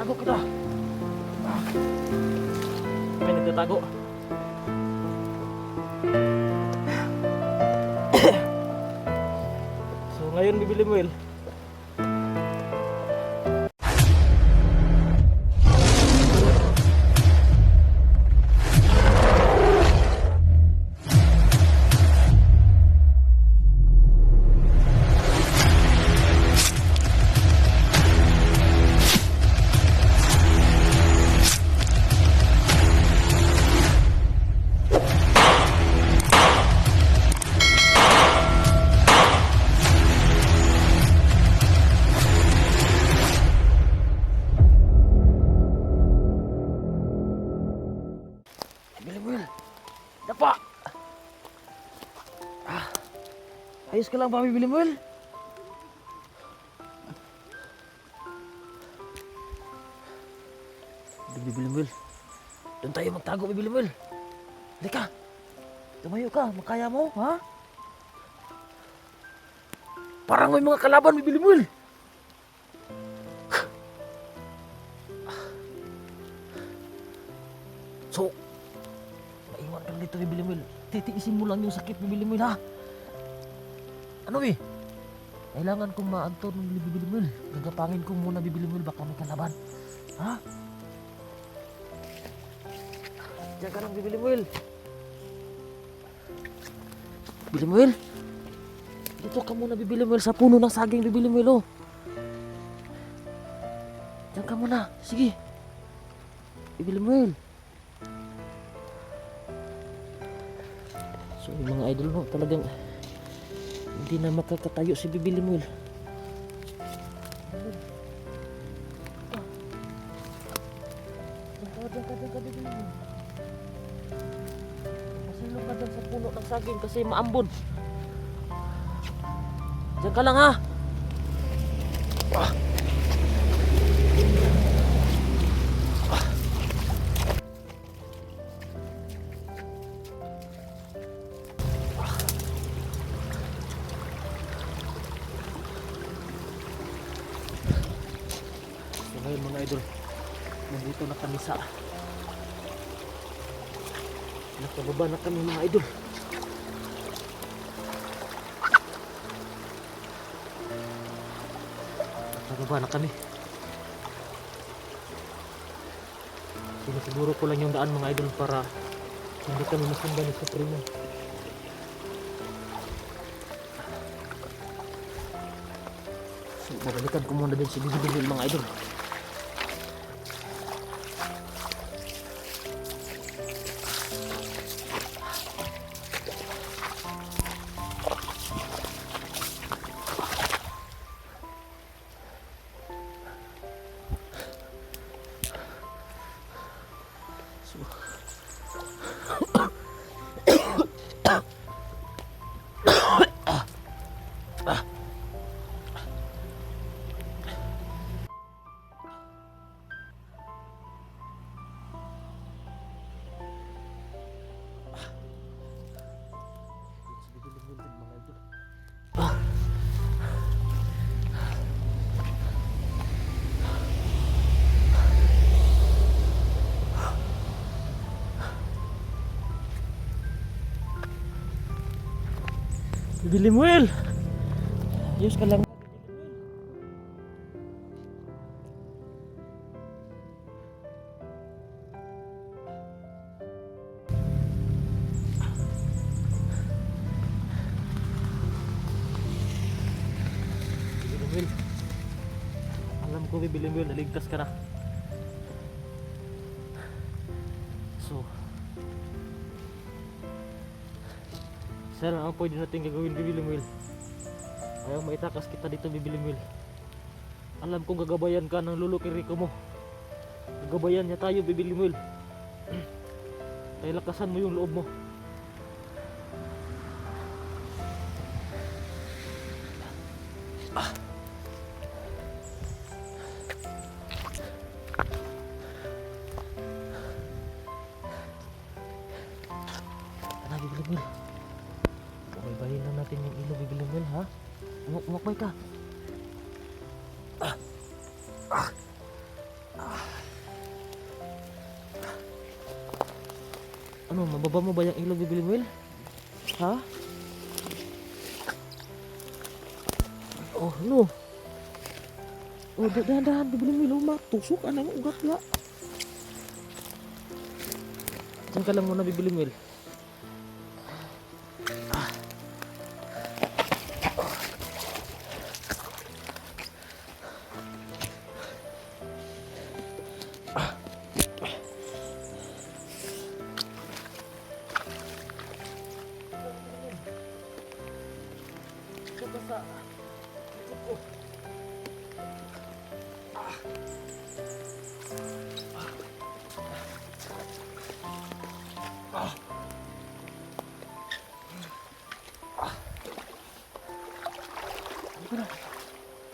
Tago kita. May nagtatago. So ngayon bibili mo, Will. Will, dapa. Ayos ka lang ba, bibili mo, Will? Bibili mo, Will. Doon tayo magtago, bibili mo, Will. Halika. Tumayo ka, makaya mo, ha? Parang may mga kalaban, bibili mo, Will. So, maiwan ka lang dito, bibili mo. Titiisin mo lang yung sakit, bibili mo, ha? Ano, kailangan kong maantor ng bibili mo. Gagapangin ko muna, bibili mo, baka may kalaban. Ha? Diyan ka lang, bibili mo. Bibili mo, dito ka muna, bibili mo, sa puno ng saging, bibili mo, oh. Diyan ka muna, sige. Bibili mo, So yung mga idol, no, talagang hindi na makakatayo si bibili mo. Diyan ka, bibili mo. Masilong ka dyan sa puno ng saging kasi maambon. Diyan ka lang, ha. Ngayon mga idol, nandito na kami sa nakababa na kami mga idol. Nakababa na kami. Sinisiguro ko lang yung daan mga idol para hindi kami masundan ni Supremo. So babalikan ko muna din si Bibil mga idol. Bibili mo, Will. Ayos ka lang. Will, alam ko, bibili mo, Will, naligtas ka na. So sir, ang pwede natin gagawin, bibili mo, Will. Ayaw maitakas kita dito, bibili mo, Will. Alam kong gagabayan ka ng lolo Kiriko mo. Gagabayan niya tayo, bibili mo, Will. Kaya lakasan mo yung loob mo. Bibili mo, Will. Babayin na natin yung ilo, bibili mo, Will, ha? Umakbay ka. Ano, mababa mo ba yung ilog, Bibiling Will? Ha? Oh, no. Oh, dahan-dahan, Bibiling Will. Matusok, anong ugat la. Diyan ka lang muna, Bibiling Will.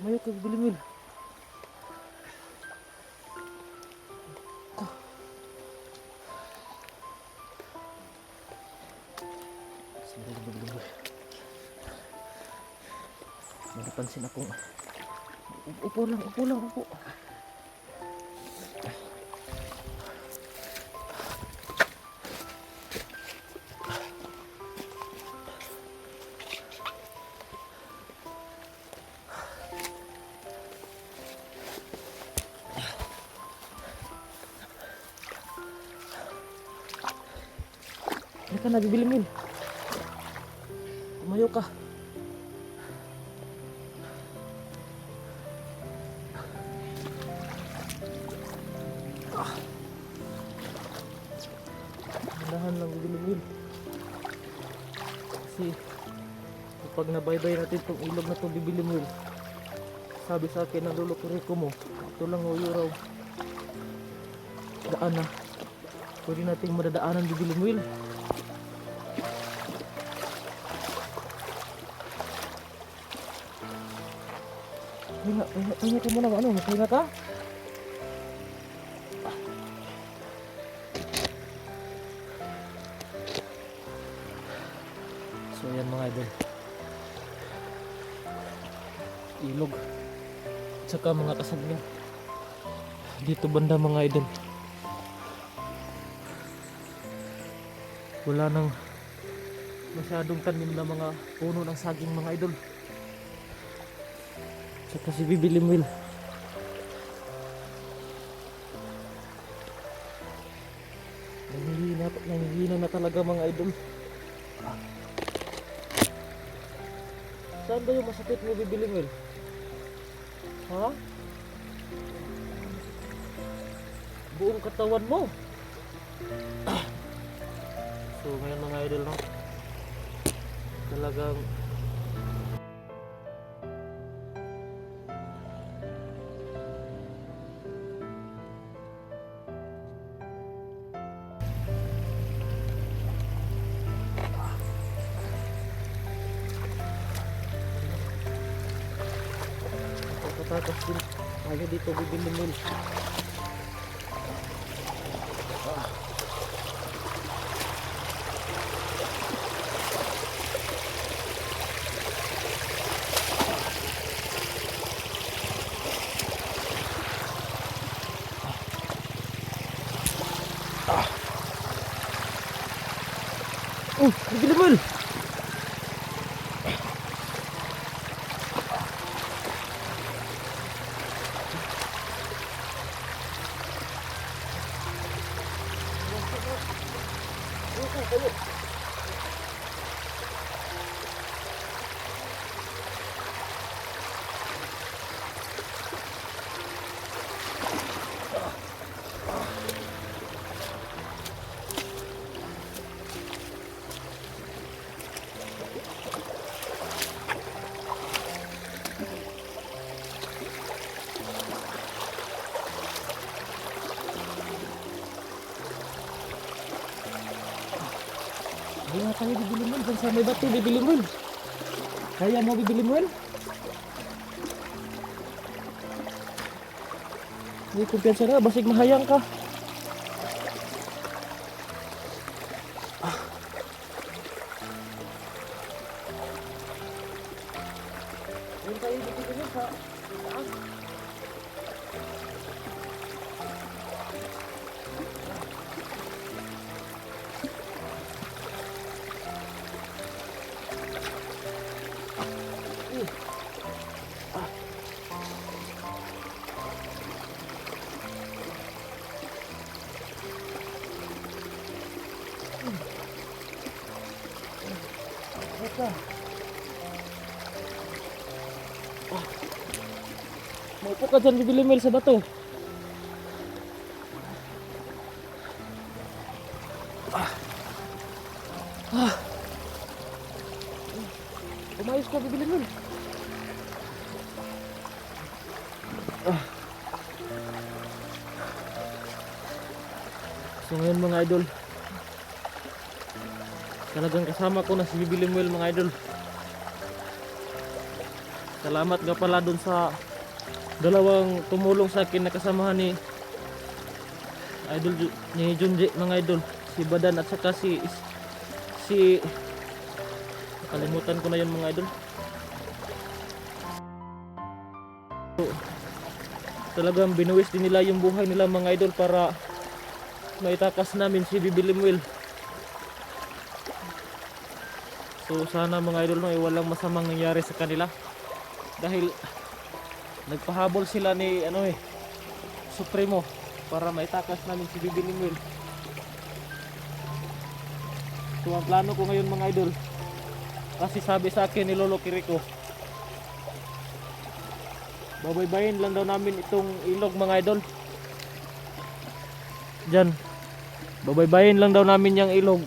Tumayo ka, Bibiling Will. Sandali, Bibiling Will. May napansin akong... Upo lang, upo. Ano ka na, Bibiling Will? Tumayo ka. Dahan lang, Bibiling Will. Kasi pag nabaybay natin itong ilog na itong, Bibiling Will, sabi sa akin ng lolo ko mo, ito lang o raw daan na pwede nating madadaanan, Bibiling Will. Pahinga ka muna, ano? Pahinga ka? So yan mga idol, ilog at saka mga kasaglan dito banda mga idol. Wala nang masyadong tanim na mga puno ng saging mga idol. Saka si Bibiling Will nanghihina na talaga mga idol. Saan ba yung masakit mo, Bibiling Will? Ha? Buong katawan mo. So ngayon mga idol, no? Talagang tapos din tayo dito, Bibiling Will. Bibiling Will. Kaya tayo, Bibiling Will. Sa may bato, Bibiling Will. Kaya mo, Bibiling Will? May kumpiyansa na, basig mahayang ka. Yan tayo, Bibiling Will, sa taas. ka. Maupo ka dyan, Bibi Limil, sa bato. Umayos ka, Bibi Limil. So ngayon mga idol, talagang kasama ko na si Bibi Limil mga idol. Salamat nga pala dun sa dalawang tumulong sa akin na kasamahan ni Junji mga idol, si Badan at saka si kalimutan ko na yun mga idol. So, talagang binuwis din nila yung buhay nila mga idol para maitakas namin si Bibi Limil. So sana mga idol no, walang masamang nangyari sa kanila dahil nagpahabol sila ni Supremo para maitakas namin si Bibi Limil. So ang plano ko ngayon mga idol, kasi sabi sa akin ni Lolo Kiriko, babaybayin lang daw namin itong ilog mga idol. Diyan, babaybayin lang daw namin yung ilog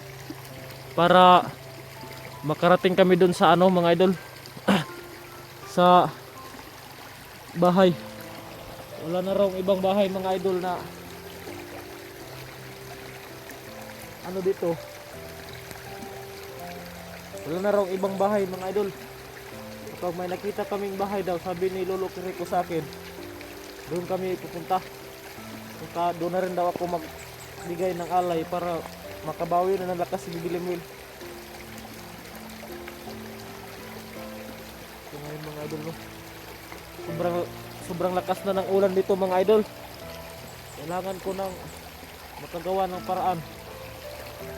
para makarating kami dun sa mga idol sa bahay. Wala na raw ibang bahay mga idol na dito. Wala na raw ibang bahay mga idol. Kapag may nakita kaming bahay daw, sabi ni Lolo Kiriko sa akin, doon kami pupunta. Doon na rin daw ako magbigay ng alay para makabawi na ng lakas si Bibi Limil. So ngayon mga idol no, sobrang lakas na ng ulan dito mga idol. Kailangan ko ng makagawa ng paraan.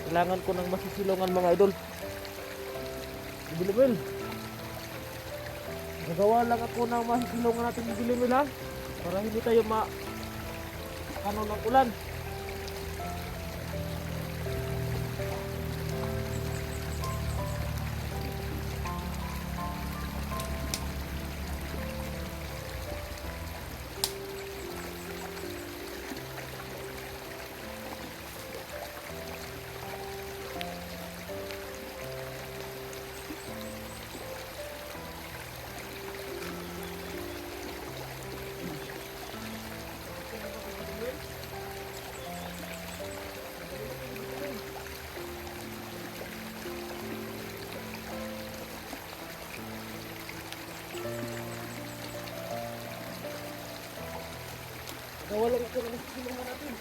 Kailangan ko ng masisilungan mga idol. Bibi Limil, nagawa lang ako ng masisilungan natin Bibi Limil ha, para hindi tayo ng ulan. Nawala ko na nasisilungan natin.